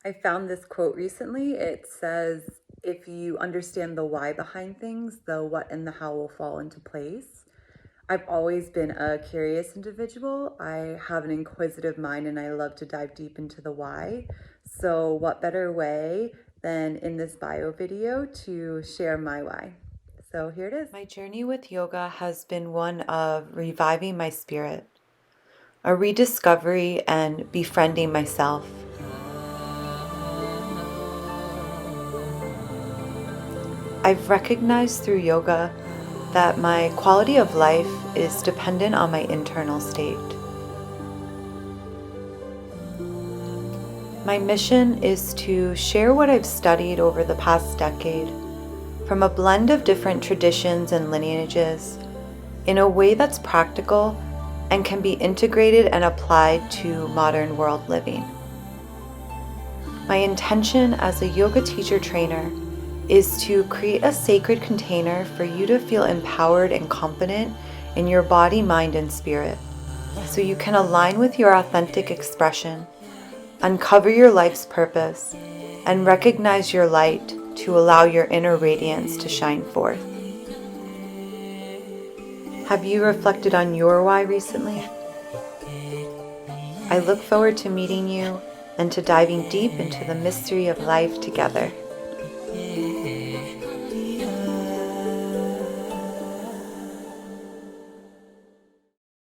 I found this quote recently. It says, if you understand the why behind things, the what and the how will fall into place. I've always been a curious individual. I have an inquisitive mind and I love to dive deep into the why. So what better way than in this bio video to share my why? So here it is. My journey with yoga has been one of reviving my spirit, a rediscovery and befriending myself. I've recognized through yoga that my quality of life is dependent on my internal state. My mission is to share what I've studied over the past decade from a blend of different traditions and lineages in a way that's practical and can be integrated and applied to modern world living. My intention as a yoga teacher trainer is to create a sacred container for you to feel empowered and confident in your body, mind, and spirit, so you can align with your authentic expression, uncover your life's purpose, and recognize your light to allow your inner radiance to shine forth. Have you reflected on your why recently? I look forward to meeting you and to diving deep into the mystery of life together.